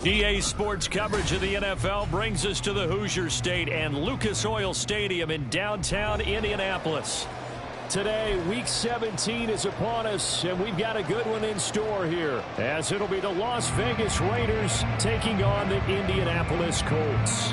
EA Sports coverage of the NFL brings us to the Hoosier State and Lucas Oil Stadium in downtown Indianapolis. Today, Week 17 is upon us, and we've got a good one in store here, as it'll be the Las Vegas Raiders taking on the Indianapolis Colts.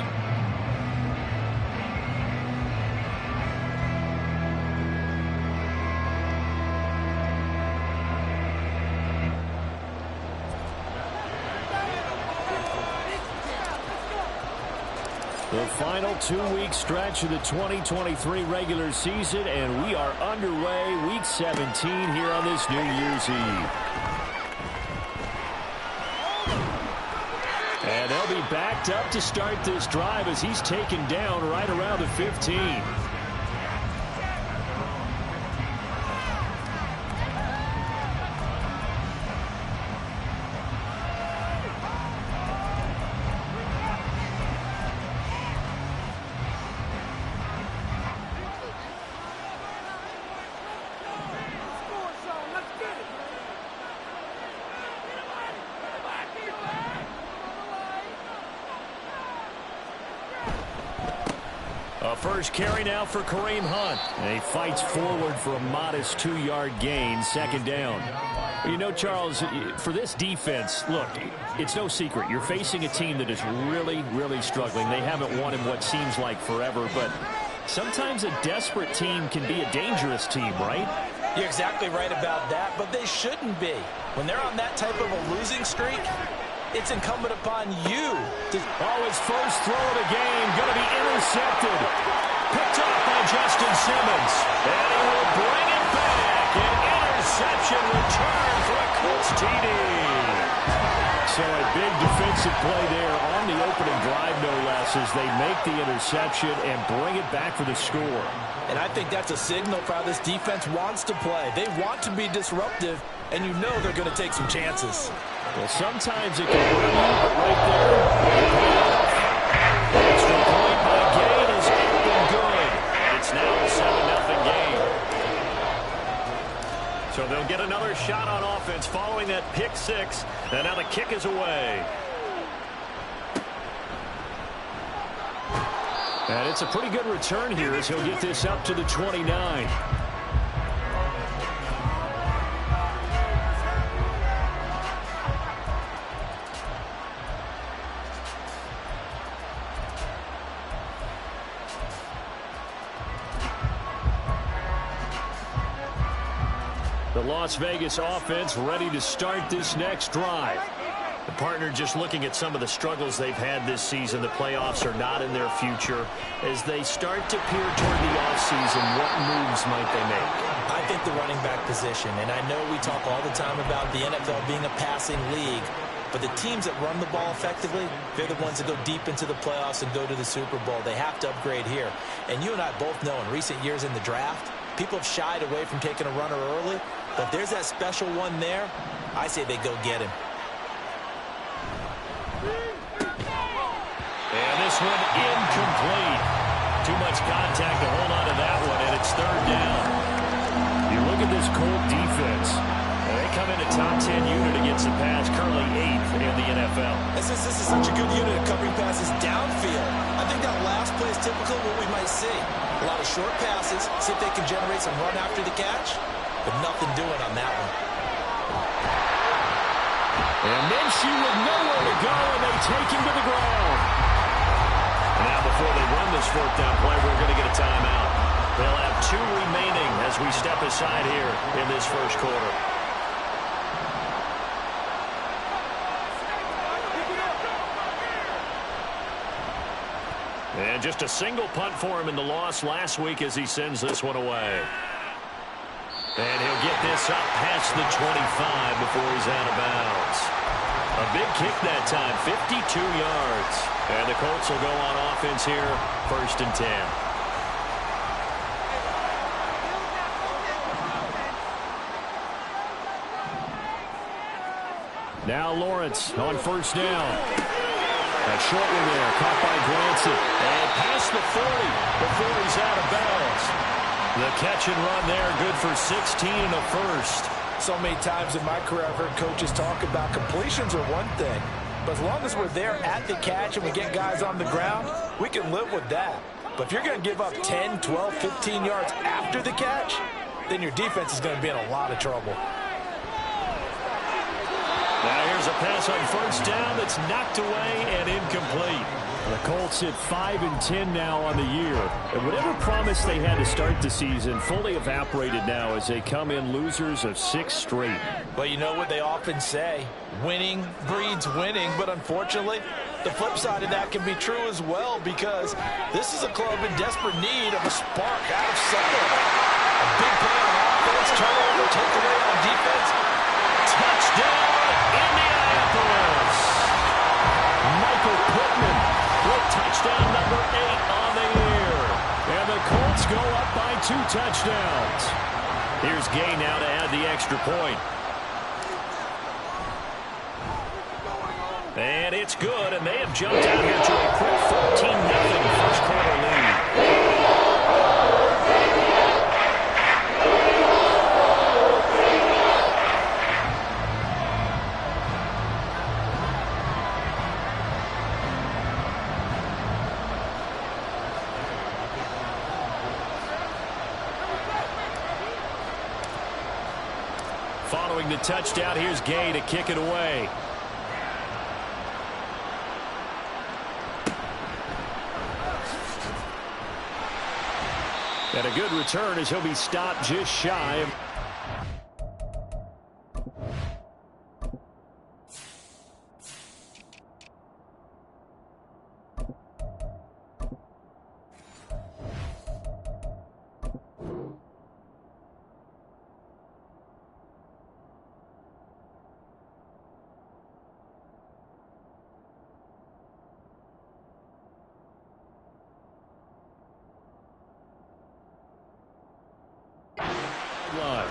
The final two-week stretch of the 2023 regular season, and we are underway Week 17 here on this New Year's Eve. And they'll be backed up to start this drive as he's taken down right around the 15. First carry now for Kareem Hunt. And he fights forward for a modest 2-yard gain, second down. You know, Charles, for this defense, look, it's no secret. You're facing a team that is really, really struggling. They haven't won in what seems like forever, but sometimes a desperate team can be a dangerous team, right? You're exactly right about that, but they shouldn't be. When they're on that type of a losing streak, it's incumbent upon you to... Oh, his first throw of the game going to be intercepted. Picked off by Justin Simmons. And he will bring it back. An interception return for a Colts TD. So a big defensive play there on the opening drive, no less, as they make the interception and bring it back for the score. And I think that's a signal for how this defense wants to play. They want to be disruptive, and you know they're going to take some chances. Well, sometimes it can work, but right there, extra point by Gain is up and good. And it's now a 7-0 game. So they'll get another shot on offense following that pick six. And now the kick is away. And it's a pretty good return here as he'll get this up to the 29. The Las Vegas offense ready to start this next drive. The partner just looking at some of the struggles they've had this season. The playoffs are not in their future. As they start to peer toward the offseason, what moves might they make? I think the running back position, and I know we talk all the time about the NFL being a passing league, but the teams that run the ball effectively, they're the ones that go deep into the playoffs and go to the Super Bowl. They have to upgrade here. And you and I both know in recent years in the draft, people have shied away from taking a runner early, but if there's that special one there, I say they go get him. And this one incomplete. Too much contact to hold on to that one, and it's third down. You look at this Colt defense. They come in a top 10 unit against the pass, currently 8th in the NFL. This is such a good unit of covering passes downfield. I think that last play is typical of what we might see. A lot of short passes, see if they can generate some run after the catch, but nothing doing on that one. And Minshew with nowhere to go, and they take him to the ground. Now before they run this fourth down play, we're going to get a timeout. They'll have 2 remaining as we step aside here in this first quarter. And just a single punt for him in the loss last week as he sends this one away. And he'll get this up past the 25 before he's out of bounds. A big kick that time, 52 yards. And the Colts will go on offense here, 1st and 10. Now Lawrence on 1st down. A short one there, caught by Granson. And past the 40 before he's out of bounds. The catch and run there, good for 16 and a first. So many times in my career I've heard coaches talk about completions are one thing, But as long as we're there at the catch and we get guys on the ground, we can live with that. But if you're going to give up 10, 12, 15 yards after the catch, then your defense is going to be in a lot of trouble. Now here's a pass on first down that's knocked away and incomplete. The Colts hit 5-10 now on the year. And whatever promise they had to start the season fully evaporated now as they come in losers of 6 straight. Well, you know what they often say, winning breeds winning. But unfortunately, the flip side of that can be true as well, because this is a club in desperate need of a spark out of somewhere. A big play on offense, turnover, takeaway on defense. Touchdown, Indianapolis! Michael Pittman with touchdown number 8 on the year. And the Colts go up by 2 touchdowns. Here's Gay now to add the extra point. And it's good, and they have jumped out here to a quick 14-0 first quarter lead. Following the touchdown, here's Gay to kick it away. And a good return as he'll be stopped just shy of... line.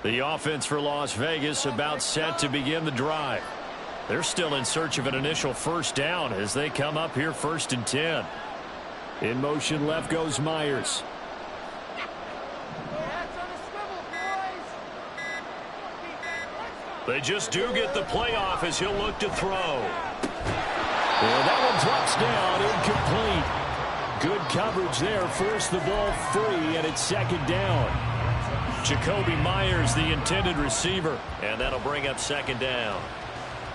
The offense for Las Vegas about set to begin the drive. They're still in search of an initial first down as they come up here 1st and 10. In motion left goes Myers. They just do get the playoff as he'll look to throw. And that one drops down, incomplete. Good coverage there, forced the ball free, and it's 2nd down. Jacoby Myers, the intended receiver, and that'll bring up 2nd down.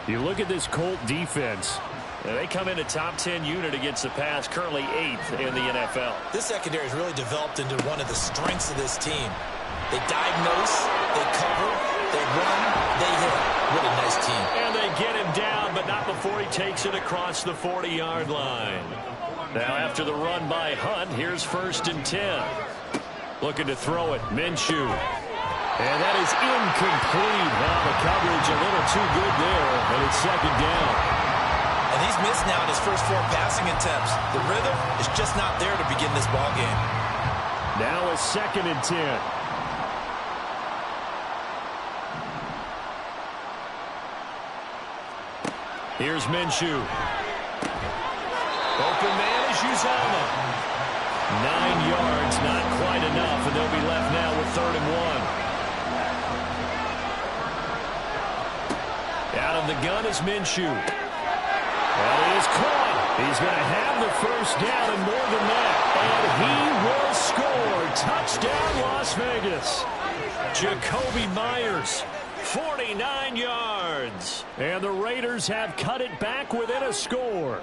You look at this Colt defense, and they come in a top 10 unit against the pass, currently 8th in the NFL. This secondary has really developed into one of the strengths of this team. They diagnose, they cover, they run, they hit. What a nice team. And they get him down, but not before he takes it across the 40-yard line. Now after the run by Hunt, here's 1st and 10. Looking to throw it, Minshew. And that is incomplete. Now the coverage a little too good there, and it's 2nd down. And he's missed now in his first 4 passing attempts. The rhythm is just not there to begin this ball game. Now a 2nd and 10. Here's Minshew. Open man is Uzomah. 9 yards, not quite enough, and they'll be left now with 3rd and 1. Out of the gun is Minshew. That is caught. He's going to have the first down and more than that. And he will score. Touchdown, Las Vegas. Jacoby Myers, 49 yards. And the Raiders have cut it back within a score.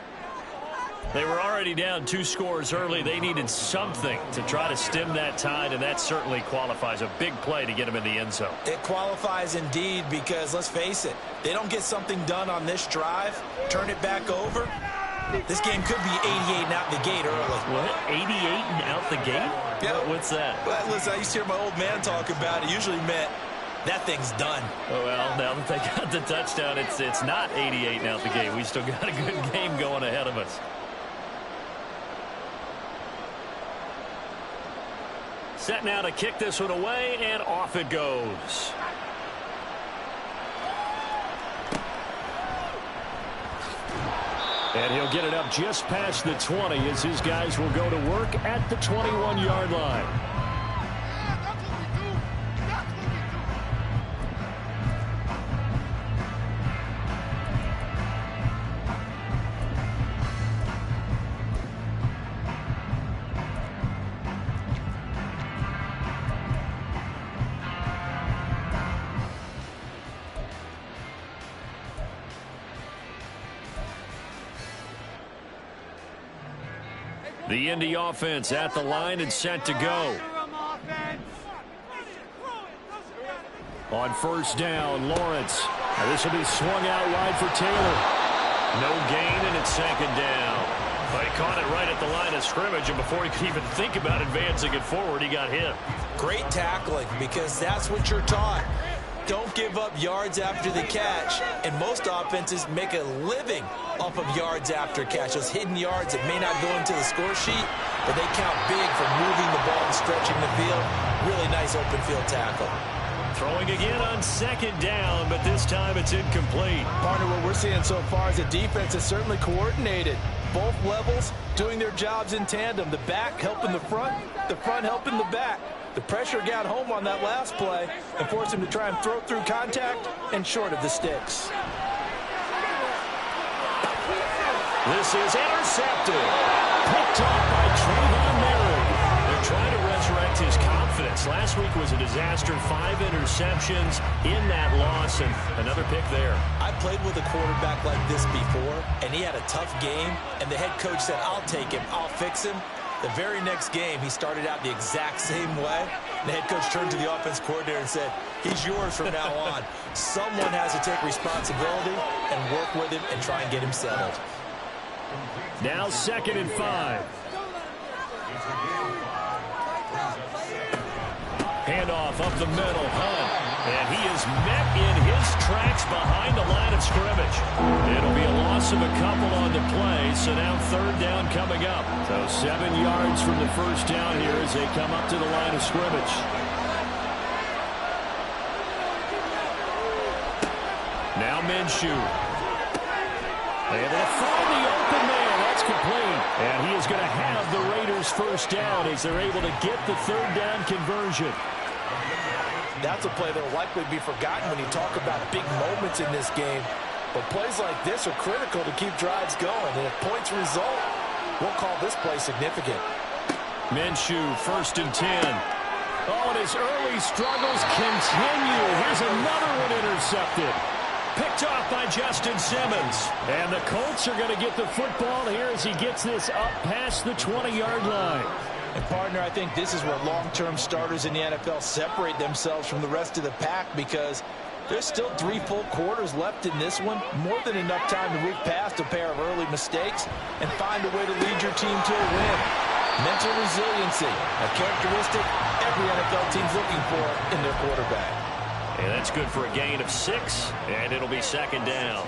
They were already down 2 scores early. They needed something to try to stem that tide, and that certainly qualifies. A big play to get them in the end zone. It qualifies indeed because, let's face it, they don't get something done on this drive, turn it back over, this game could be 88 and out the gate early. What? 88 and out the gate? Yeah. What's that? Well, listen, I used to hear my old man talk about it. It usually meant that thing's done. Oh, well, now that they got the touchdown, it's not 88 and out the gate. We still got a good game going ahead of us. Set now to kick this one away, and off it goes. And he'll get it up just past the 20 as his guys will go to work at the 21-yard line. The Indy offense at the line and set to go. On first down, Lawrence. Now this will be swung out wide for Taylor. No gain, and it's second down. But he caught it right at the line of scrimmage, and before he could even think about advancing it forward, he got hit. Great tackling, because that's what you're taught. Don't give up yards after the catch, and most offenses make a living off of yards after catch. Those hidden yards that may not go into the score sheet, but they count big for moving the ball and stretching the field. Really nice open field tackle. Throwing again on second down, but this time it's incomplete. Partner, what we're seeing so far is the defense is certainly coordinated. Both levels doing their jobs in tandem. The back helping the front helping the back. The pressure got home on that last play and forced him to try and throw through contact and short of the sticks. This is intercepted. Picked off by Trayvon Merrick. They're trying to resurrect his confidence. Last week was a disaster. 5 interceptions in that loss, and another pick there. I played with a quarterback like this before, and he had a tough game, and the head coach said, "I'll take him, I'll fix him." The very next game, he started out the exact same way. The head coach turned to the offense coordinator and said, "He's yours from now on." Someone has to take responsibility and work with him and try and get him settled. Now 2nd and 5. Handoff up the middle, Hunt. And he is met in his tracks behind the line of scrimmage. It'll be a loss of a couple on the play, so now 3rd down coming up. So 7 yards from the first down here as they come up to the line of scrimmage. Now Minshew. Able to find the open man. That's complete. And he is going to have the Raiders first down as they're able to get the 3rd down conversion. That's a play that will likely be forgotten when you talk about big moments in this game. But plays like this are critical to keep drives going. And if points result, we'll call this play significant. Minshew, 1st and 10. Oh, and his early struggles continue. Here's another one intercepted. Picked off by Justin Simmons. And the Colts are going to get the football here as he gets this up past the 20-yard line. And, partner, I think this is where long-term starters in the NFL separate themselves from the rest of the pack, because there's still 3 full quarters left in this one. More than enough time to move past a pair of early mistakes and find a way to lead your team to a win. Mental resiliency, a characteristic every NFL team's looking for in their quarterback. And that's good for a gain of 6, and it'll be 2nd down.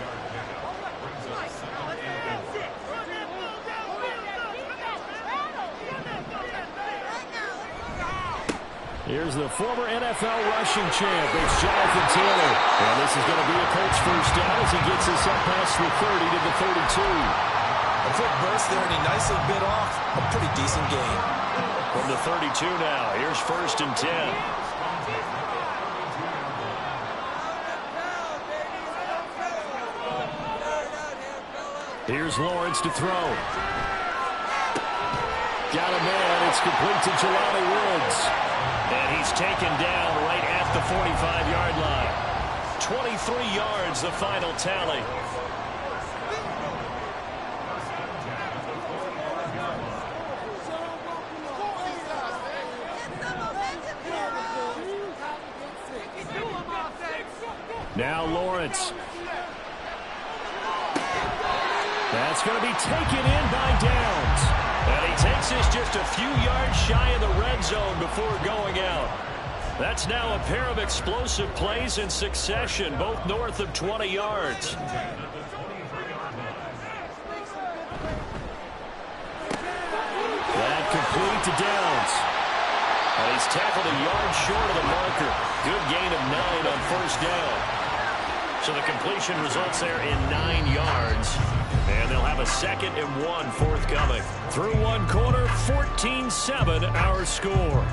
Here's the former NFL rushing champ. It's Jonathan Taylor. And this is going to be a Colts first down as he gets us up past the 30 to the 32. A quick burst there, and he nicely bit off a pretty decent gain. From the 32 now, here's 1st and 10. Here's Lawrence to throw. Got a man. It's complete to Jelani Woods. And he's taken down right at the 45-yard line. 23 yards, the final tally. Now Lawrence. That's going to be taken in by Downs. And he takes this just a few yards shy of the red zone before going out. That's now a pair of explosive plays in succession, both north of 20 yards. That complete to Downs. And he's tackled a yard short of the marker. Good gain of 9 on first down. So the completion results there in 9 yards. And they'll have a 2nd and 1 forthcoming. Through one quarter, 14-7 our score.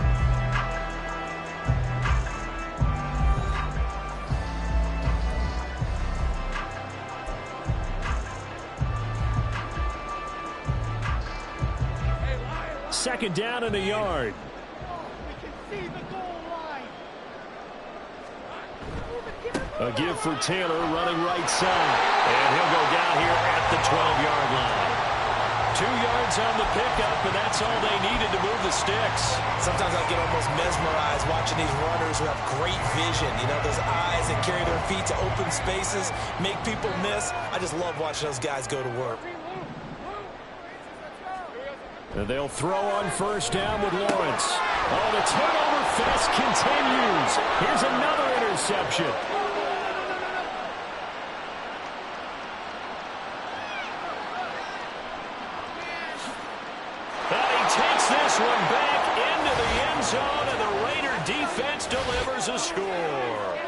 Second down and a yard. A give for Taylor running right side. And he'll go down here at the 12-yard line. 2 yards on the pickup, and that's all they needed to move the sticks. Sometimes I get almost mesmerized watching these runners who have great vision. You know, those eyes that carry their feet to open spaces, make people miss. I just love watching those guys go to work. And they'll throw on first down with Lawrence. Oh, the turnover fest continues. Here's another interception. Takes this one back into the end zone, and the Raider defense delivers a score.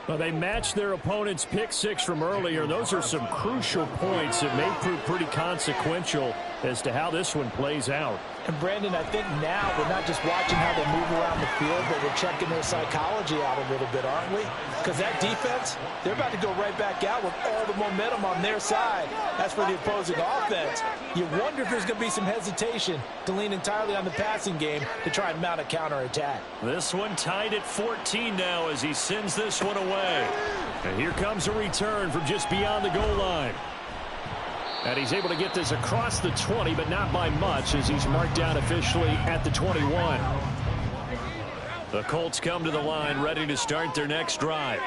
Well, they matched their opponent's pick 6 from earlier. Those are some crucial points that may prove pretty consequential as to how this one plays out. And, Brandon, I think now we're not just watching how they move around the field, but we're checking their psychology out a little bit, aren't we? Because that defense, they're about to go right back out with all the momentum on their side. As for the opposing offense, you wonder if there's going to be some hesitation to lean entirely on the passing game to try and mount a counterattack. This one tied at 14 now as he sends this one away. And here comes a return from just beyond the goal line. And he's able to get this across the 20, but not by much as he's marked down officially at the 21. The Colts come to the line ready to start their next drive.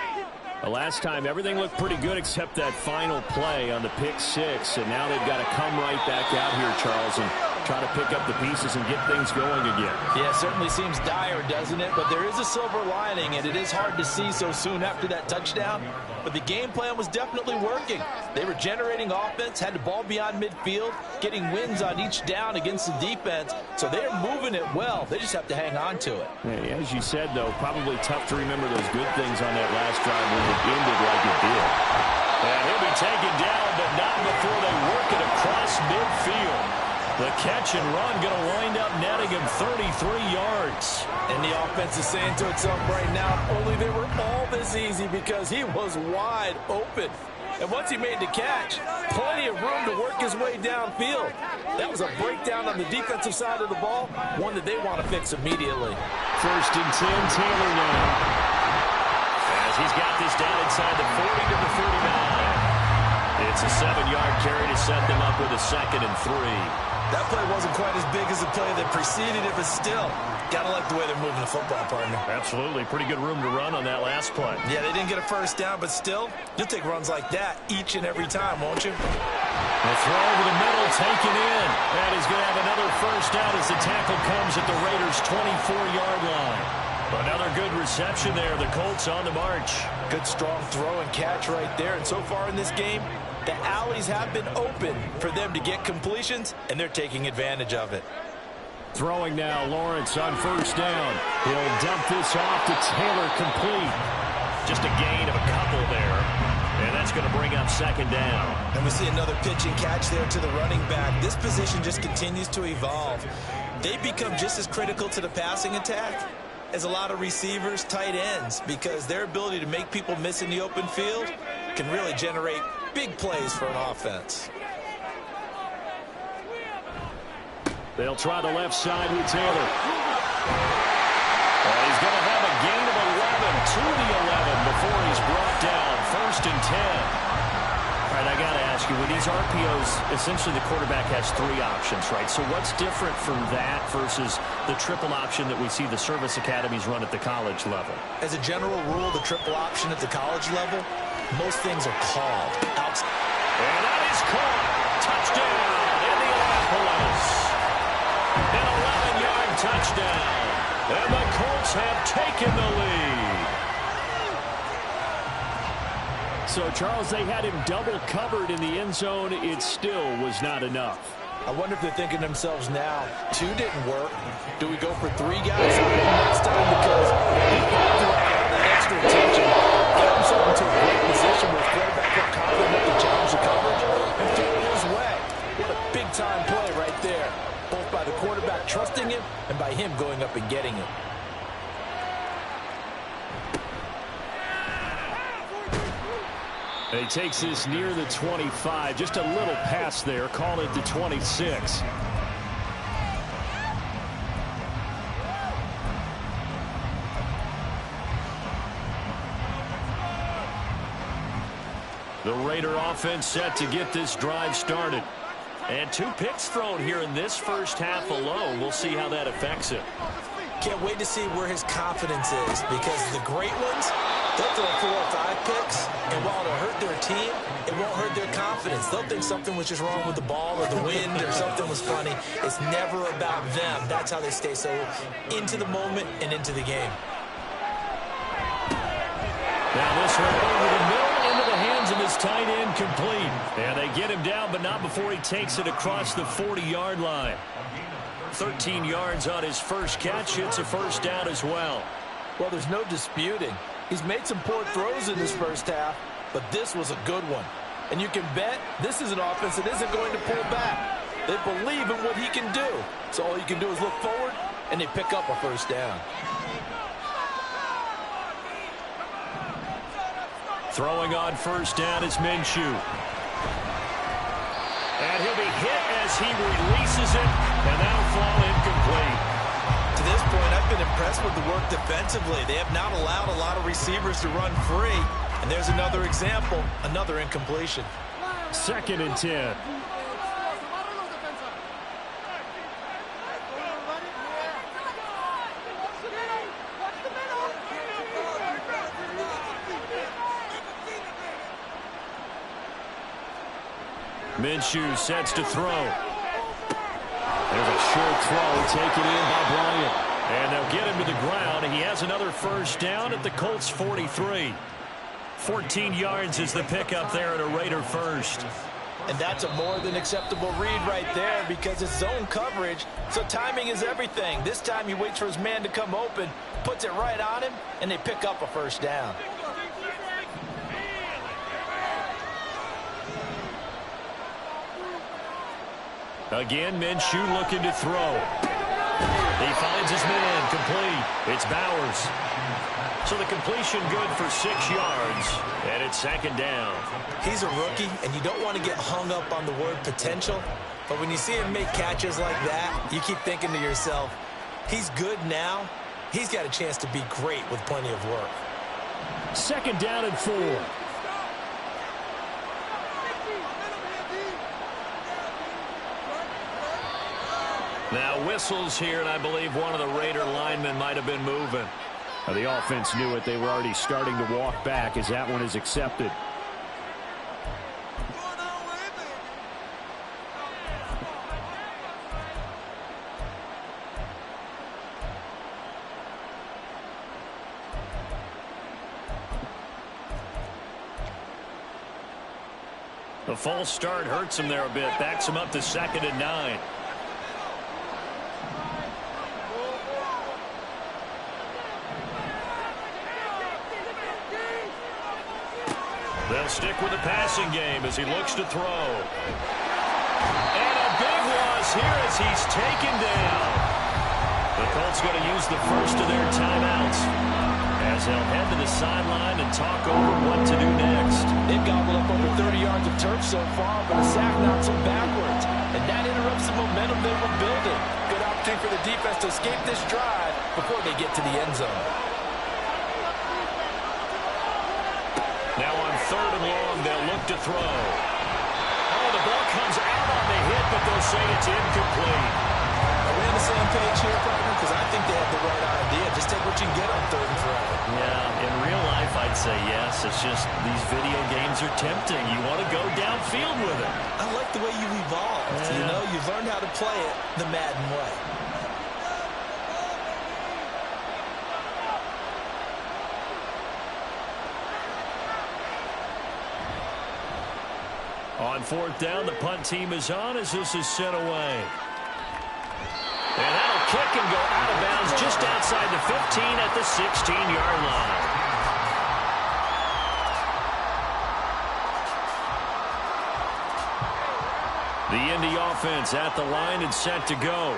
The last time everything looked pretty good except that final play on the pick 6, and now they've got to come right back out here, Charles, and try to pick up the pieces and get things going again. Yeah, it certainly seems dire, doesn't it? But there is a silver lining, and it is hard to see so soon after that touchdown. But the game plan was definitely working. They were generating offense, had the ball beyond midfield, getting wins on each down against the defense. So they're moving it well. They just have to hang on to it. Hey, as you said, though, probably tough to remember those good things on that last drive when it ended like it did. And he'll be taken down, but not before they work it across midfield. The catch and run going to wind up netting him 33 yards. And the offense is saying to itself right now, only they were all this easy because he was wide open. And once he made the catch, plenty of room to work his way downfield. That was a breakdown on the defensive side of the ball, one that they want to fix immediately. 1st and 10, Taylor now. As he's got this down inside the 40 to the 49. It's a 7-yard carry to set them up with a 2nd and 3. That play wasn't quite as big as the play that preceded it, but still, gotta like the way they're moving the football, partner. Absolutely. Pretty good room to run on that last play. Yeah, they didn't get a first down, but still, you'll take runs like that each and every time, won't you? The throw over the middle, taken in. And he's going to have another first down as the tackle comes at the Raiders' 24-yard line. Another good reception there. The Colts on the march. Good strong throw and catch right there. And so far in this game, the alleys have been open for them to get completions, and they're taking advantage of it. Throwing now, Lawrence on first down. He'll dump this off to Taylor, complete. Just a gain of a couple there. And that's going to bring up 2nd down. And we see another pitch and catch there to the running back. This position just continues to evolve. They become just as critical to the passing attack as a lot of receivers, tight ends, because their ability to make people miss in the open field can really generate big plays for an offense. They'll try the left side with Taylor. And he's going to have a gain of 11 to the 11 before he's brought down. 1st and 10. All right, I got to ask you, with these RPOs, essentially the quarterback has 3 options, right? So what's different from that versus the triple option that we see the service academies run at the college level? As a general rule, the triple option at the college level, most things are called. And that is caught. Touchdown, Indianapolis. An 11-yard touchdown. And the Colts have taken the lead. So, Charles, they had him double covered in the end zone. It still was not enough. I wonder if they're thinking to themselves now, 2 didn't work. Do we go for 3 guys next time? Because that extra attention got himself into a great position where his quarterback felt confident enough to challenge the coverage and throw it his way. What a big-time play right there, both by the quarterback trusting him and by him going up and getting it. He takes this near the 25. Just a little pass there. Call it the 26. The Raider offense set to get this drive started. And 2 picks thrown here in this first half alone. We'll see how that affects it. Can't wait to see where his confidence is, because the great ones, they'll throw 4 or 5 picks, and while it'll hurt their team, it won't hurt their confidence. They'll think something was just wrong with the ball or the wind or something was funny. It's never about them. That's how they stay so into the moment and into the game. Now this one over the middle into the hands of his tight end, complete. And they get him down, but not before he takes it across the 40-yard line. 13 yards on his first catch. It's a first down as well. Well, there's no disputing. He's made some poor throws in this first half, but this was a good one. And you can bet this is an offense that isn't going to pull back. They believe in what he can do. So all you can do is look forward, and they pick up a first down. Throwing on first down is Minshew. And he'll be hit as he releases it, and that'll fall incomplete. To this point, I've been impressed with the work defensively. They have not allowed a lot of receivers to run free. And there's another example, another incompletion. 2nd and 10. Minshew sets to throw. There's a short throw taken in by Bryant. And they'll get him to the ground. He has another first down at the Colts 43. 14 yards is the pickup there at a Raider first. And that's a more than acceptable read right there, because it's zone coverage, so timing is everything. This time he waits for his man to come open, puts it right on him, and they pick up a first down. Again, Minshew looking to throw. He finds his man, complete. It's Bowers. So the completion good for 6 yards, and it's 2nd down. He's a rookie, and you don't want to get hung up on the word potential, but when you see him make catches like that, you keep thinking to yourself, he's good now. He's got a chance to be great with plenty of work. 2nd down and 4. Now whistles here, and I believe one of the Raider linemen might have been moving. The offense knew it. They were already starting to walk back as that one is accepted. The false start hurts him there a bit. Backs him up to 2nd and 9. They'll stick with the passing game as he looks to throw. And a big loss here as he's taken down. The Colts going to use the first of their timeouts as they'll head to the sideline and talk over what to do next. They've gobbled up over 30 yards of turf so far, but a sack knocks them backwards. And that interrupts the momentum they were building. Good opportunity for the defense to escape this drive before they get to the end zone. Now on 3rd and long, they'll look to throw. Oh, the ball comes out on the hit, but they'll say it's incomplete. Are we on the same page here, partner? Because I think they have the right idea. Just take what you can get on 3rd and 4. Yeah, in real life, I'd say yes. It's just these video games are tempting. You want to go downfield with it. I like the way you evolved. Yeah. You know, you've learned how to play it the Madden way. On fourth down, the punt team is on as this is sent away. And that'll kick and go out of bounds just outside the 15 at the 16-yard line. The Indy offense at the line and set to go.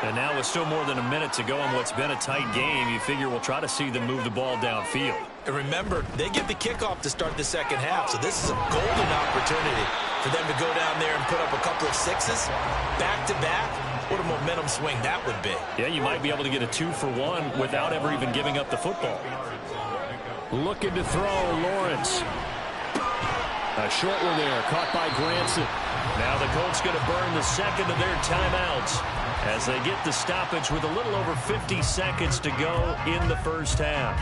And now with still more than a minute to go in what's been a tight game, you figure we'll try to see them move the ball downfield. And remember, they get the kickoff to start the second half, so this is a golden opportunity for them to go down there and put up a couple of sixes back-to-back. What a momentum swing that would be. Yeah, you might be able to get a 2-for-1 without ever even giving up the football. Looking to throw, Lawrence. A short one there, caught by Granson. Now the Colts going to burn the second of their timeouts as they get the stoppage with a little over 50 seconds to go in the first half.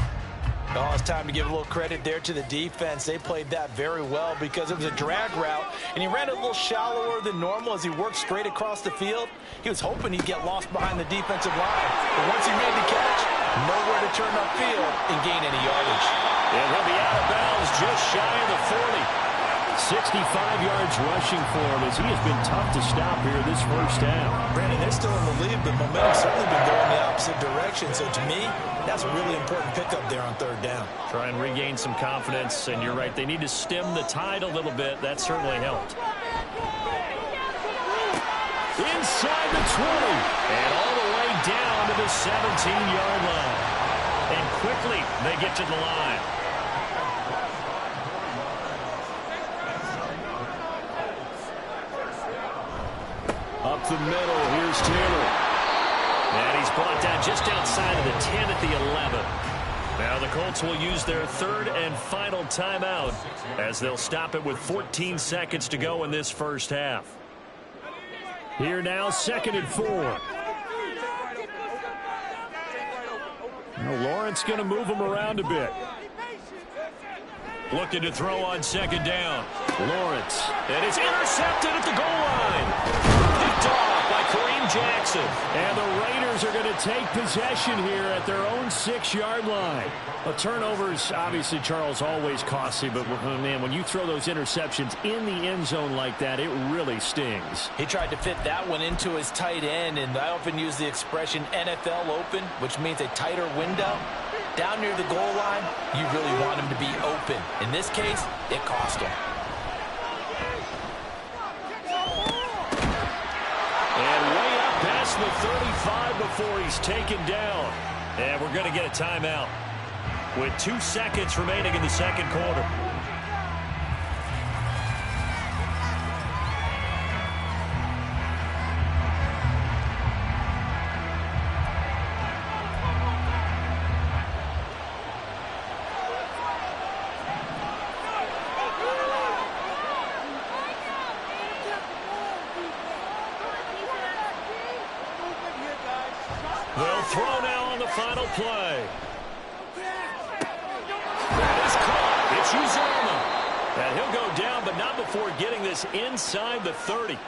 Oh, it's time to give a little credit there to the defense. They played that very well because it was a drag route, and he ran a little shallower than normal as he worked straight across the field. He was hoping he'd get lost behind the defensive line, but once he made the catch, nowhere to turn upfield and gain any yardage. And he'll be out of bounds just shy of the 40. 65 yards rushing for him as he has been tough to stop here this first half. Brandon, they're still in the lead, but momentum's certainly been going the opposite direction. So to me, that's a really important pickup there on third down. Try and regain some confidence, and you're right, they need to stem the tide a little bit. That certainly helped. Inside the 20, and all the way down to the 17-yard line. And quickly, they get to the line. Up the middle, here's Taylor. And he's brought down just outside of the 10 at the 11. Now the Colts will use their third and final timeout as they'll stop it with 14 seconds to go in this first half. Here now, 2nd and 4. Now Lawrence going to move him around a bit. Looking to throw on 2nd down. Lawrence. And it's intercepted at the goal line. Picked off by Kareem Jackson. And the Raiders are going to take possession here at their own 6-yard line. A turnover's obviously, Charles, always costly, but man, when you throw those interceptions in the end zone like that, it really stings. He tried to fit that one into his tight end, and I often use the expression NFL open, which means a tighter window. Down near the goal line, you really want him to be open. In this case, it cost him. And way up past the 35 before he's taken down. And we're going to get a timeout with 2 seconds remaining in the second quarter. They'll throw now on the final play. That is caught. It's Uzomah. And he'll go down, but not before getting this inside the 30.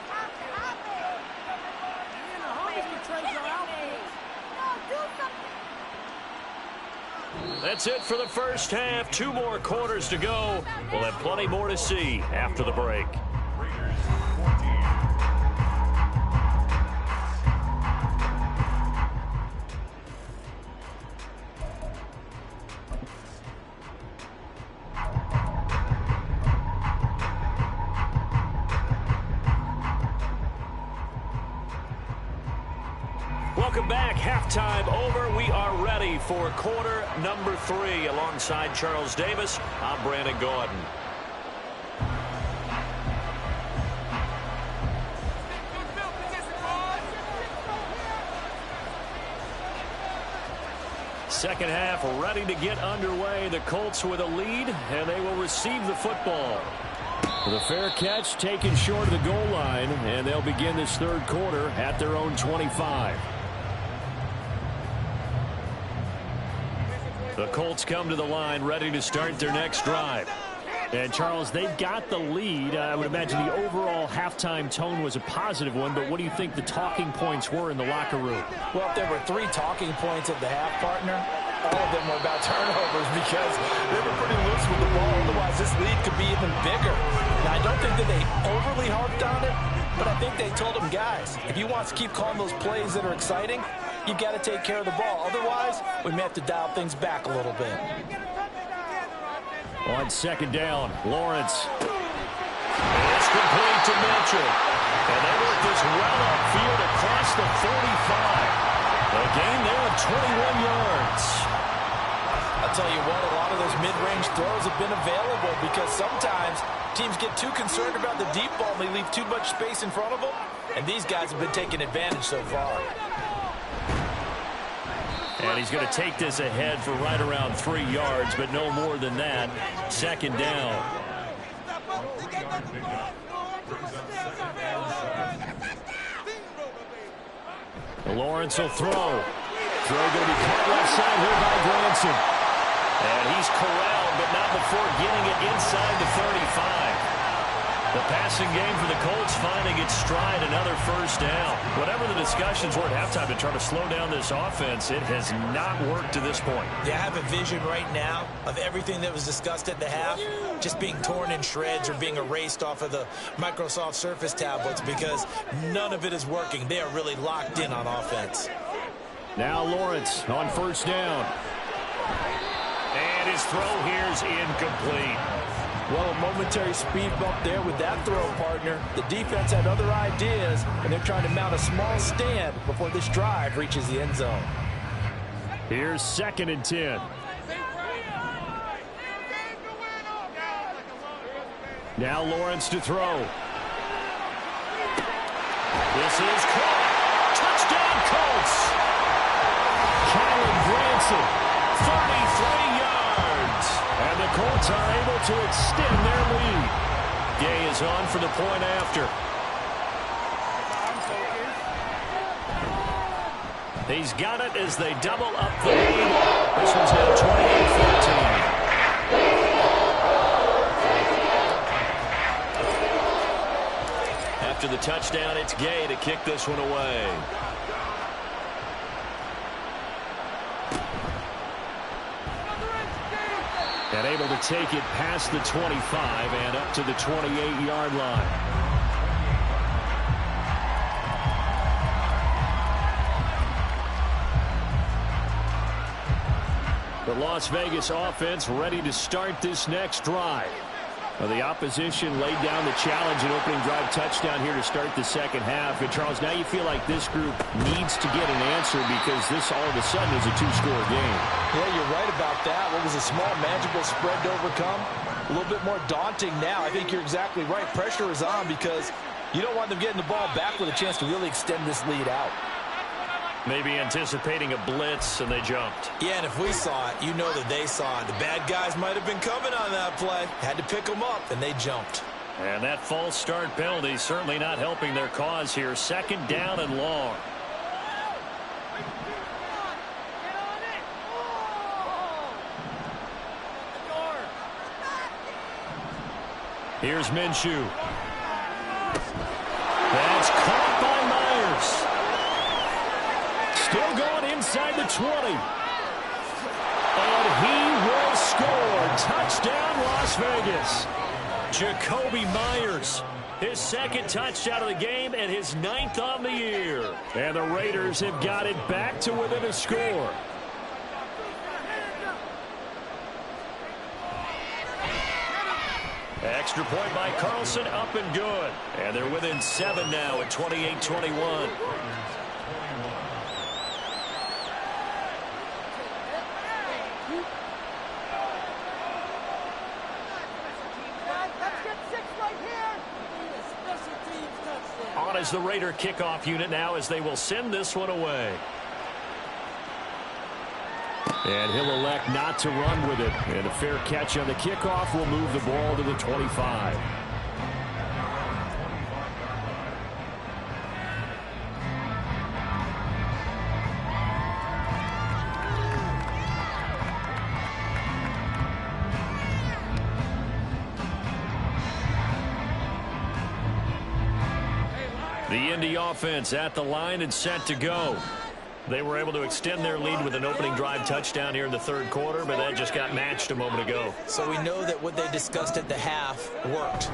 That's it for the first half. 2 more quarters to go. We'll have plenty more to see after the break. Welcome back. Halftime over. We are ready for quarter number 3. Alongside Charles Davis, I'm Brandon Gordon. Second half ready to get underway. The Colts with a lead, and they will receive the football. The fair catch taken short of the goal line, and they'll begin this third quarter at their own 25. The Colts come to the line ready to start their next drive. And, Charles, they've got the lead. I would imagine the overall halftime tone was a positive one, but what do you think the talking points were in the locker room? Well, if there were 3 talking points at the half, partner, all of them were about turnovers because they were pretty loose with the ball. Otherwise, this lead could be even bigger. Now, I don't think that they overly harped on it, but I think they told them, guys, if you want to keep calling those plays that are exciting, you've got to take care of the ball. Otherwise, we may have to dial things back a little bit. On second down, Lawrence. It's complete to Mitchell. And they work this well upfield across the 45. A gain there of 21 yards. I'll tell you what, a lot of those mid-range throws have been available because sometimes teams get too concerned about the deep ball and they leave too much space in front of them. And these guys have been taking advantage so far. And he's going to take this ahead for right around 3 yards, but no more than that. Second down. Lawrence will throw. Throw going to be caught left side here by Granson. And he's corralled, but not before getting it inside the 35. The passing game for the Colts finding its stride, another first down. Whatever the discussions were at halftime to try to slow down this offense, it has not worked to this point. Yeah, I have a vision right now of everything that was discussed at the half just being torn in shreds or being erased off of the Microsoft Surface tablets because none of it is working. They are really locked in on offense. Now Lawrence on first down. And his throw here is incomplete. Well, a momentary speed bump there with that throw, partner. The defense had other ideas, and they're trying to mount a small stand before this drive reaches the end zone. Here's 2nd and 10. Now Lawrence to throw. This is caught. Touchdown, Colts. Kyle Granson, 33 yards. And the Colts are able to extend their lead. Gay is on for the point after. He's got it as they double up the lead. This one's now 28-14. After the touchdown, it's Gay to kick this one away. And able to take it past the 25 and up to the 28-yard line. The Las Vegas offense ready to start this next drive. Well, the opposition laid down the challenge and opening drive touchdown here to start the second half. And, Charles, now you feel like this group needs to get an answer because this all of a sudden is a two-score game. Yeah, you're right about that. What was a small, manageable spread to overcome? A little bit more daunting now. I think you're exactly right. Pressure is on because you don't want them getting the ball back with a chance to really extend this lead out. Maybe anticipating a blitz, and they jumped. Yeah, and if we saw it, you know that they saw it. The bad guys might have been coming on that play. Had to pick them up, and they jumped. And that false start penalty certainly not helping their cause here. 2nd down and long. Here's Minshew. That's caught by Myers. Still going inside the 20. And he will score. Touchdown, Las Vegas. Jacoby Myers, his 2nd touchdown of the game and his 9th on the year. And the Raiders have got it back to within a score. Extra point by Carlson, up and good. And they're within 7 now at 28-21. On as the Raider kickoff unit now as they will send this one away. And he'll elect not to run with it. And a fair catch on the kickoff will move the ball to the 25. The Indy offense at the line and set to go. They were able to extend their lead with an opening drive touchdown here in the third quarter, but that just got matched a moment ago. So we know that what they discussed at the half worked.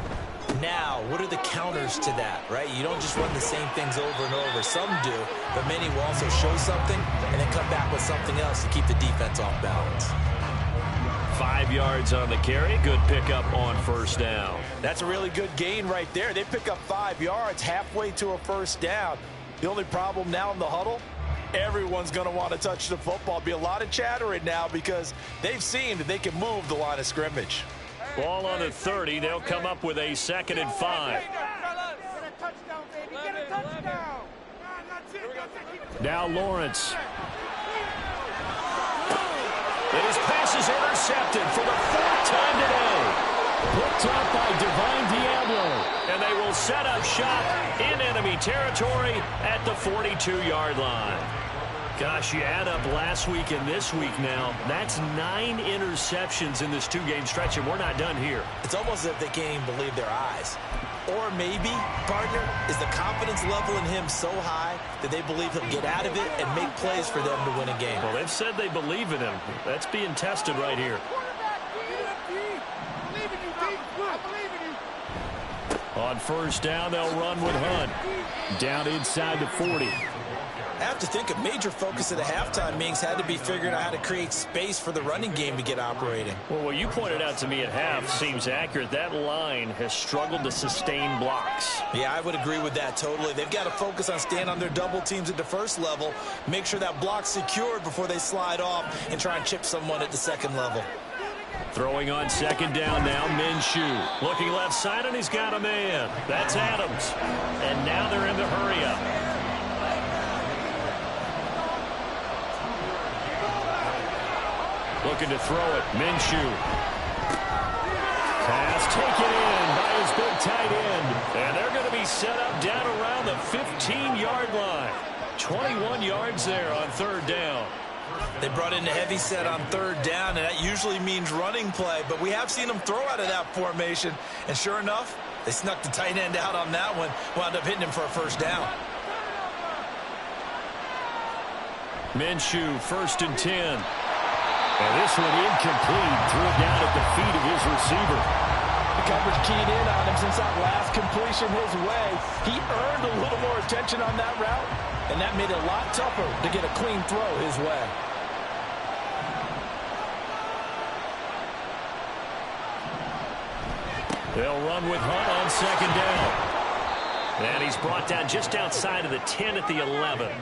Now, what are the counters to that, right? You don't just run the same things over and over. Some do, but many will also show something and then come back with something else to keep the defense off balance. 5 yards on the carry. Good pickup on first down. That's a really good gain right there. They pick up 5 yards halfway to a first down. The only problem now in the huddle, everyone's going to want to touch the football. Be a lot of chattering now because they've seen that they can move the line of scrimmage. Ball on the 30. They'll come up with a 2nd and 5. Now Lawrence. And his pass is intercepted for the 4th time today. Picked up by Divine Diablo. And they will set up shop in enemy territory at the 42-yard line. Gosh, you add up last week and this week now, that's 9 interceptions in this 2-game stretch, and we're not done here. It's almost as if they can't even believe their eyes. Or maybe, partner, is the confidence level in him so high that they believe he'll get out of it and make plays for them to win a game. Well, they've said they believe in him. That's being tested right here. On first down, they'll run with Hunt. Down inside the 40. I have to think a major focus of the halftime meetings had to be figuring out how to create space for the running game to get operating. Well, what you pointed out to me at half seems accurate. That line has struggled to sustain blocks. Yeah, I would agree with that totally. They've got to focus on staying on their double teams at the first level, make sure that block's secured before they slide off and try and chip someone at the second level. Throwing on 2nd down now, Minshew. Looking left side, and he's got a man. That's Adams. And now they're in the hurry-up. Looking to throw it. Minshew. Pass taken in by his big tight end. And they're going to be set up down around the 15-yard line. 21 yards there on 3rd down. They brought in a heavy set on 3rd down, and that usually means running play. But we have seen them throw out of that formation. And sure enough, they snuck the tight end out on that one. Wound up hitting him for a first down. Minshew, 1st and 10. And this one incomplete. Threw it down at the feet of his receiver. The coverage keyed in on him since that last completion his way. He earned a little more attention on that route, and that made it a lot tougher to get a clean throw his way. They'll run with Hunt on 2nd down. And he's brought down just outside of the 10 at the 11.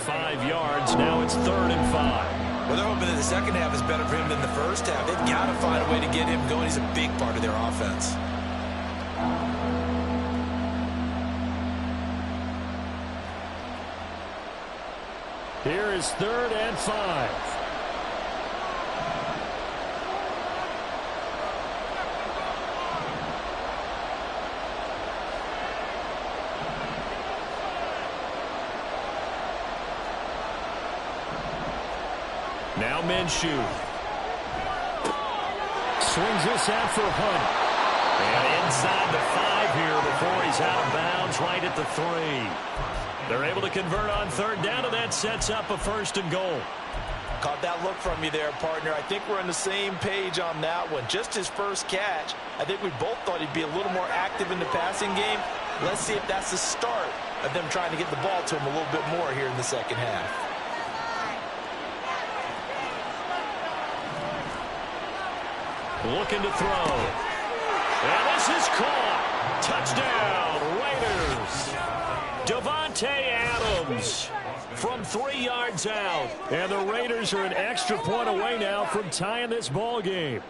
5 yards. Now it's 3rd and 5. Well, they're hoping that the second half is better for him than the first half. They've got to find a way to get him going. He's a big part of their offense. Here is 3rd and 5. Now Minshew. Swings this out for Hunt. And inside the 5 here before he's out of bounds right at the 3. They're able to convert on 3rd down, and that sets up a 1st and goal. Caught that look from you there, partner. I think we're on the same page on that one. Just his first catch. I think we both thought he'd be a little more active in the passing game. Let's see if that's the start of them trying to get the ball to him a little bit more here in the second half. Looking to throw. And this is caught. Touchdown, Raiders. Davante Adams from 3 yards out. And the Raiders are an extra point away now from tying this ball game.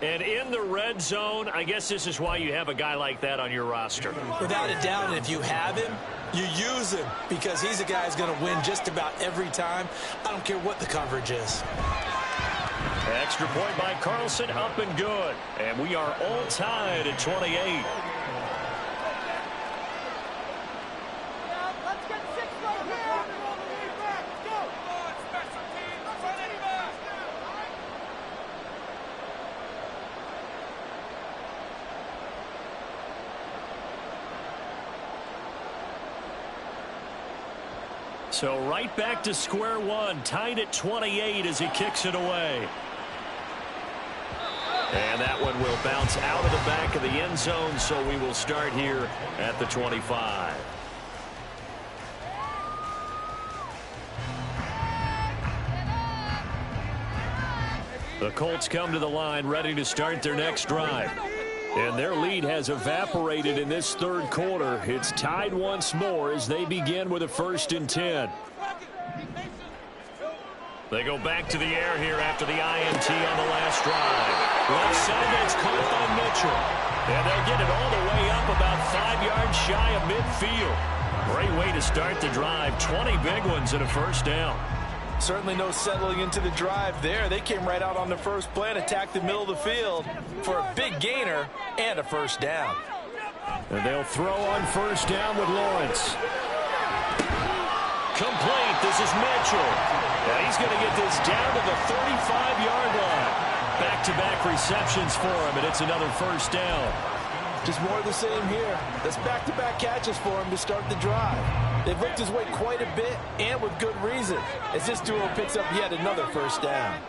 And in the red zone, I guess this is why you have a guy like that on your roster. Without a doubt, and if you have him, you use him because he's a guy who's going to win just about every time. I don't care what the coverage is. Extra point by Carlson, up and good. And we are all tied at 28. So right back to square one, tied at 28 as he kicks it away. And that one will bounce out of the back of the end zone, so we will start here at the 25. The Colts come to the line ready to start their next drive. And their lead has evaporated in this third quarter. It's tied once more as they begin with a 1st and 10. They go back to the air here after the INT on the last drive. Left side, that's caught by Mitchell. And they'll get it all the way up about 5 yards shy of midfield. Great way to start the drive. 20 big ones and a 1st down. Certainly no settling into the drive there. They came right out on the first play and attacked the middle of the field for a big gainer and a 1st down. And they'll throw on 1st down with Lawrence. Complete. This is Mitchell. And he's going to get this down to the 35-yard line. Back-to-back receptions for him, and it's another 1st down. Just more of the same here. That's back-to-back catches for him to start the drive. They've looked his way quite a bit, and with good reason, as this duo picks up yet another 1st down.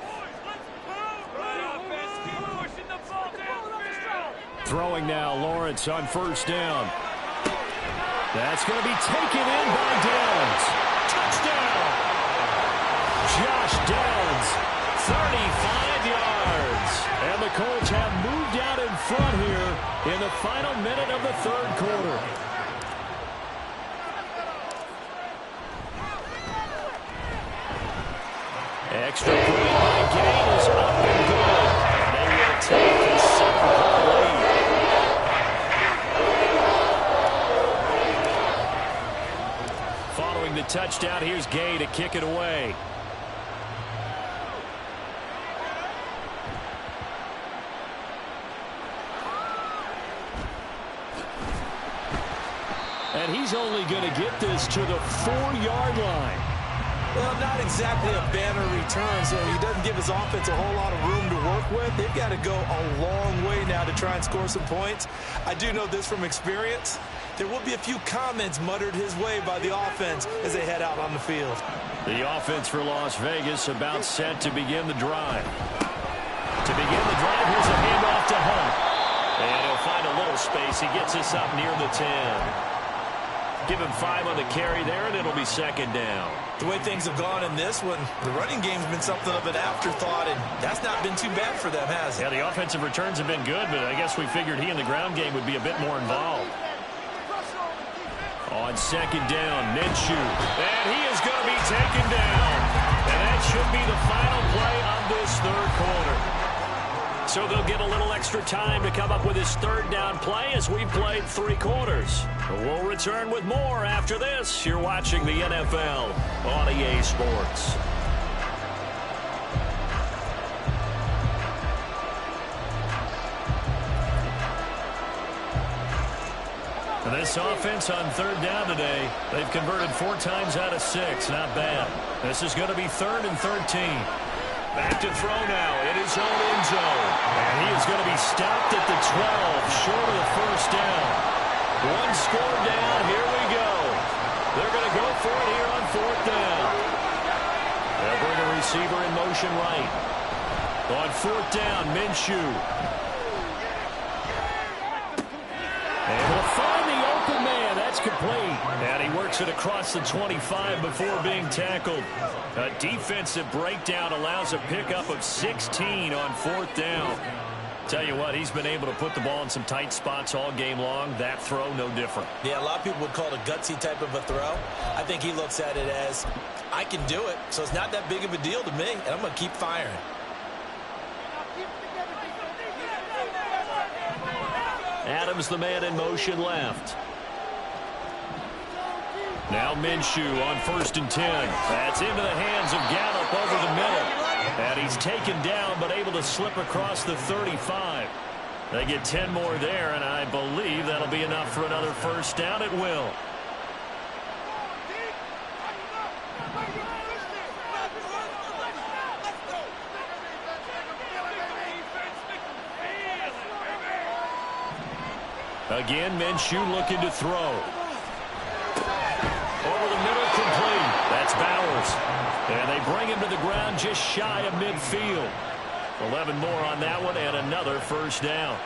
Throwing now, Lawrence on 1st down. That's going to be taken in by Downs. Touchdown! Josh Downs, 35 yards. And the Colts have moved out in front here in the final minute of the third quarter. Extra point by Gain is up and good. And they will take a 7-point lead. Following the touchdown, here's Gay to kick it away. And he's only going to get this to the 4-yard line. Well, not exactly a banner return, so he doesn't give his offense a whole lot of room to work with. They've got to go a long way now to try and score some points. I do know this from experience. There will be a few comments muttered his way by the offense as they head out on the field. The offense for Las Vegas about set to begin the drive. To begin the drive, here's a handoff to Hunt. And he'll find a little space. He gets us up near the 10. Give him 5 on the carry there, and it'll be 2nd down. The way things have gone in this one, the running game's been something of an afterthought, and that's not been too bad for them, has it? Yeah, the offensive returns have been good, but I guess we figured he in the ground game would be a bit more involved. On 2nd down, Minshew. And he is going to be taken down. And that should be the final play of this third quarter. So they'll get a little extra time to come up with his 3rd down play as we played 3 quarters. We'll return with more after this. You're watching the NFL on EA Sports. This offense on 3rd down today, they've converted 4 times out of 6. Not bad. This is going to be 3rd and 13. Back to throw now in his own end zone. And he is going to be stopped at the 12, short of the 1st down. 1 score down. Here we go. They're going to go for it here on 4th down. They'll bring a receiver in motion right. On 4th down, Minshew. And he'll find the open man. That's complete. And he works it across the 25 before being tackled. A defensive breakdown allows a pickup of 16 on 4th down. Tell you what, he's been able to put the ball in some tight spots all game long. That throw, no different. Yeah, a lot of people would call it a gutsy type of a throw. I think he looks at it as, I can do it, so it's not that big of a deal to me, and I'm going to keep firing. Adams, the man in motion left. Now Minshew on 1st and 10. That's into the hands of Gallup over the middle. And he's taken down, but able to slip across the 35. They get 10 more there, and I believe that'll be enough for another 1st down. It will. Again, Minshew looking to throw. Over the middle, complete. Adams. And they bring him to the ground just shy of midfield. 11 more on that one and another first down.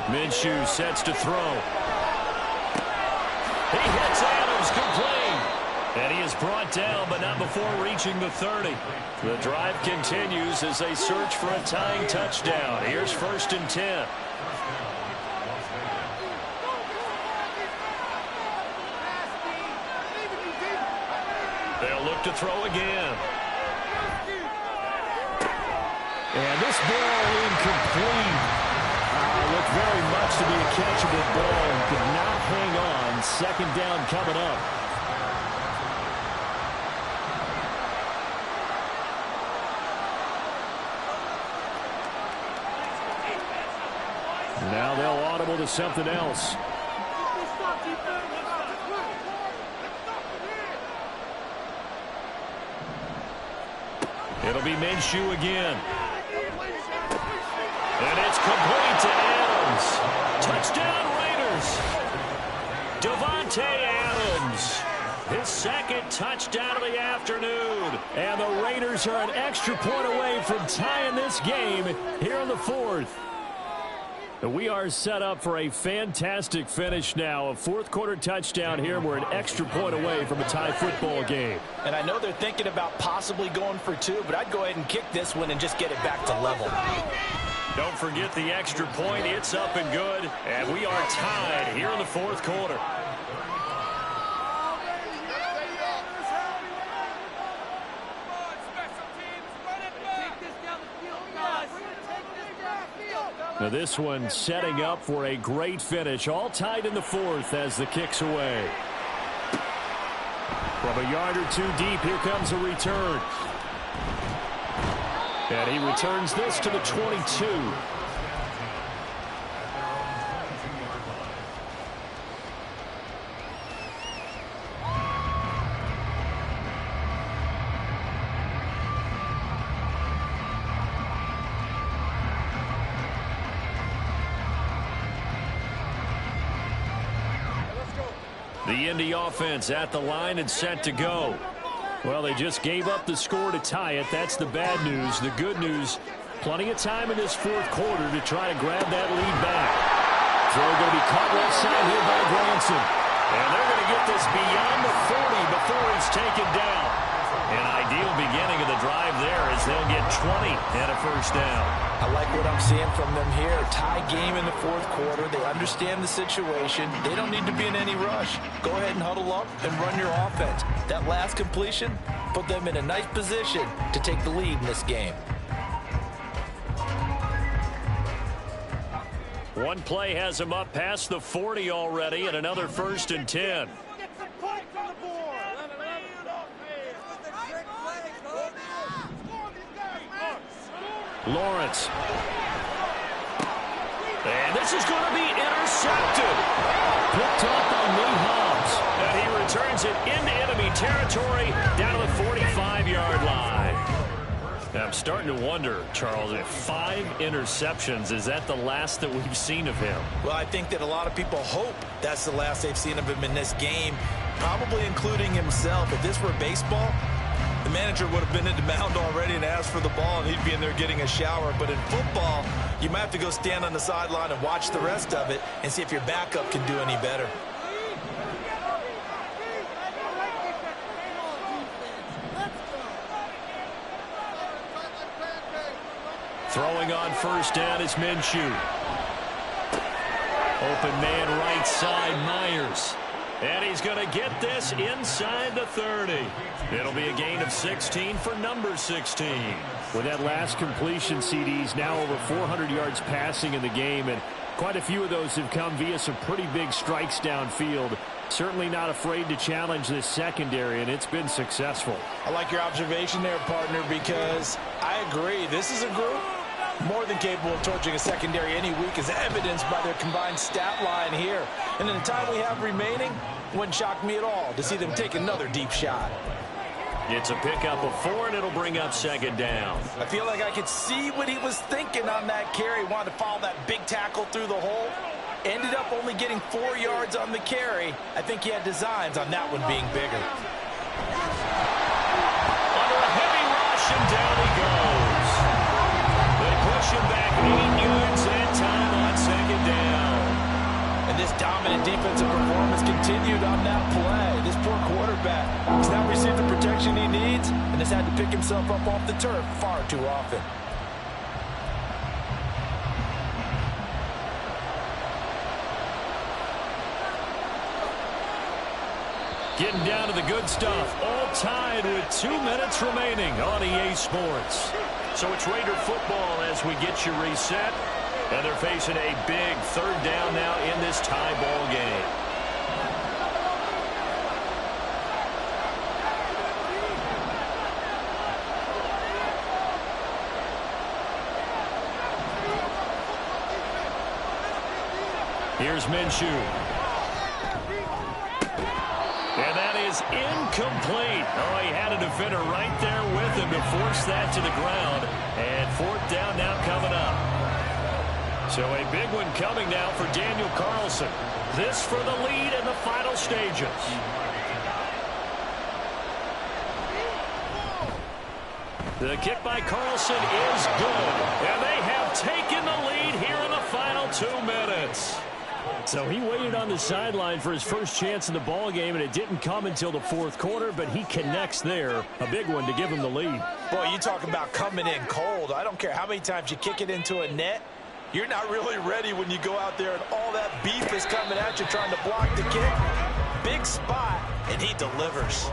Minshew sets to throw. He hits Adams complete. And he is brought down, but not before reaching the 30. The drive continues as they search for a tying touchdown. Here's 1st and 10. They'll look to throw again. And this ball incomplete. Looked very much to be a catchable ball and could not hang on. 2nd down coming up. Now they'll audible to something else. It'll be Minshew again. And it's complete to Adams. Touchdown Raiders. Davante Adams. His 2nd touchdown of the afternoon. And the Raiders are an extra point away from tying this game here in the 4th. We are set up for a fantastic finish now. A 4th quarter touchdown here. We're an extra point away from a tie football game. And I know they're thinking about possibly going for 2, but I'd go ahead and kick this one and just get it back to level. Don't forget the extra point. It's up and good. And we are tied here in the 4th quarter. Now this one setting up for a great finish. All tied in the 4th as the kick's away. From a yard or 2 deep, here comes a return. And he returns this to the 22. The Indy offense at the line and set to go. Well, they just gave up the score to tie it. That's the bad news. The good news, plenty of time in this 4th quarter to try to grab that lead back. Throw going to be caught left side here by Granson. And they're going to get this beyond the 40 before he's taken down. An ideal beginning of the drive there as they'll get 20 and a first down. I like what I'm seeing from them here. Tie game in the 4th quarter. They understand the situation. They don't need to be in any rush. Go ahead and huddle up and run your offense. That last completion put them in a nice position to take the lead in this game. One play has him up past the 40 already and another 1st and 10. Lawrence. And this is going to be intercepted. Picked off by Nate Hobbs. And he returns it into enemy territory down to the 45-yard line. Now, I'm starting to wonder, Charles, if 5 interceptions, is that the last that we've seen of him? Well, I think that a lot of people hope that's the last they've seen of him in this game, probably including himself. If this were baseball, the manager would have been in the mound already and asked for the ball, and he'd be in there getting a shower. But in football, you might have to go stand on the sideline and watch the rest of it and see if your backup can do any better. Throwing on first down is Minshew. Open man right side, Myers. And he's going to get this inside the 30. It'll be a gain of 16 for number 16. With that last completion, CD's now over 400 yards passing in the game, and quite a few of those have come via some pretty big strikes downfield. Certainly not afraid to challenge this secondary, and it's been successful. I like your observation there, partner, because I agree. This is a group more than capable of torching a secondary any week, as evidenced by their combined stat line here. And in the time we have remaining, wouldn't shock me at all to see them take another deep shot. It's a pickup of 4, and it'll bring up second down. I feel like I could see what he was thinking on that carry. Wanted to follow that big tackle through the hole. Ended up only getting 4 yards on the carry. I think he had designs on that one being bigger. Under a heavy rush, and down he goes. They push him back 8 yards and time on second down. And this dominant defensive performance continued on that play. This poor quarterback has not received the protection he needs and has had to pick himself up off the turf far too often. Getting down to the good stuff. All tied with 2 minutes remaining on EA Sports. So it's Raider football as we get you reset. And they're facing a big 3rd down now in this tie ball game. Here's Minshew. And that is incomplete. Oh, he had a defender right there with him to force that to the ground. And 4th down now coming up. So a big one coming now for Daniel Carlson. This for the lead in the final stages. The kick by Carlson is good. And they have taken the lead here in the final 2 minutes. So he waited on the sideline for his first chance in the ball game, and it didn't come until the 4th quarter, but he connects there. A big one to give him the lead. Boy, you talk about coming in cold. I don't care how many times you kick it into a net. You're not really ready when you go out there and all that beef is coming at you trying to block the kick. Big spot, and he delivers.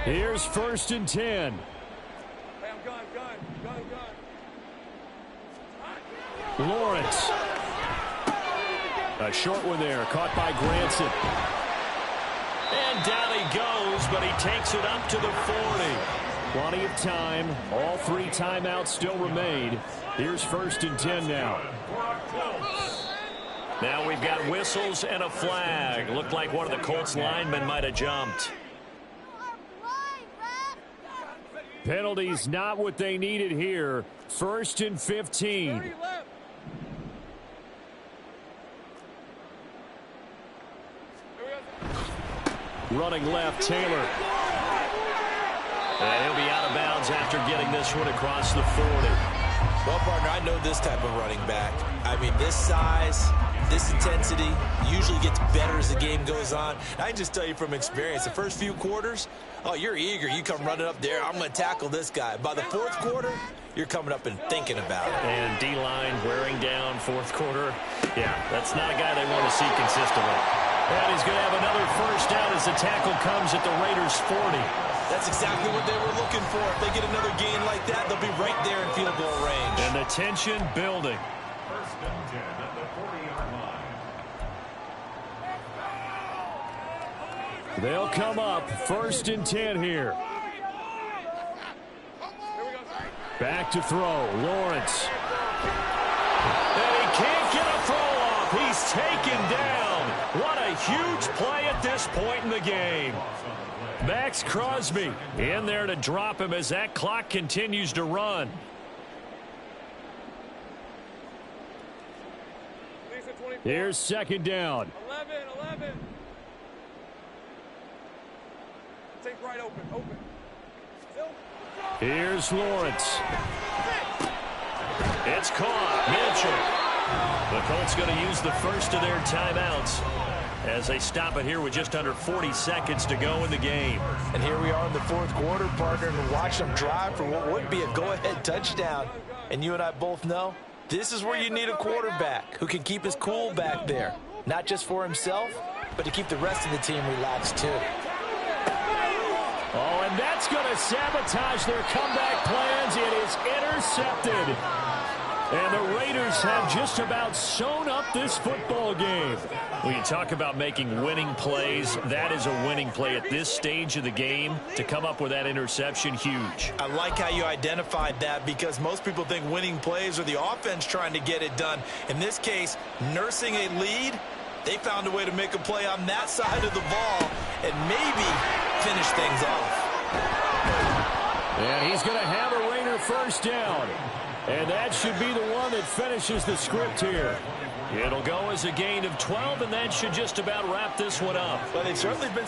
Here's 1st and 10. Lawrence. A short one there, caught by Granson. And down he goes, but he takes it up to the 40. Plenty of time. All 3 timeouts still remain. Here's 1st and 10 now. Now we've got whistles and a flag. Looked like one of the Colts linemen might have jumped. Penalties not what they needed here. 1st and 15. Running left, Taylor. And he'll be out of bounds after getting this one across the 40. Well, partner, I know this type of running back. I mean, this size, this intensity usually gets better as the game goes on. I can just tell you from experience, the first few quarters, oh, you're eager. You come running up there, I'm going to tackle this guy. By the 4th quarter, you're coming up and thinking about it. And D-line wearing down 4th quarter. Yeah, that's not a guy they want to see consistently. And he's going to have another 1st down as the tackle comes at the Raiders' 40. That's exactly what they were looking for. If they get another gain like that, they'll be right there in field goal range. And the tension building. 1st and 10 at the 40-yard line. They'll come up 1st and 10 here. Back to throw. Lawrence. And he can't get a throw off. He's taken down. What a huge play at this point in the game. Max Crosby in there to drop him as that clock continues to run. Here's 2nd down. 11. Take right open. Here's Lawrence. It's caught. Mitchell. The Colts going to use the first of their timeouts as they stop it here with just under 40 seconds to go in the game. And here we are in the 4th quarter, partner, and watch them drive for what would be a go-ahead touchdown. And you and I both know this is where you need a quarterback who can keep his cool back there, not just for himself, but to keep the rest of the team relaxed too. Oh, and that's going to sabotage their comeback plans. It is intercepted. And the Raiders have just about sewn up this football game. When you talk about making winning plays, that is a winning play at this stage of the game. To come up with that interception, huge. I like how you identified that, because most people think winning plays are the offense trying to get it done. In this case, nursing a lead, they found a way to make a play on that side of the ball and maybe finish things off. And he's going to have a Raider first down. And that should be the one that finishes the script here. It'll go as a gain of 12, and that should just about wrap this one up. Well, they've certainly been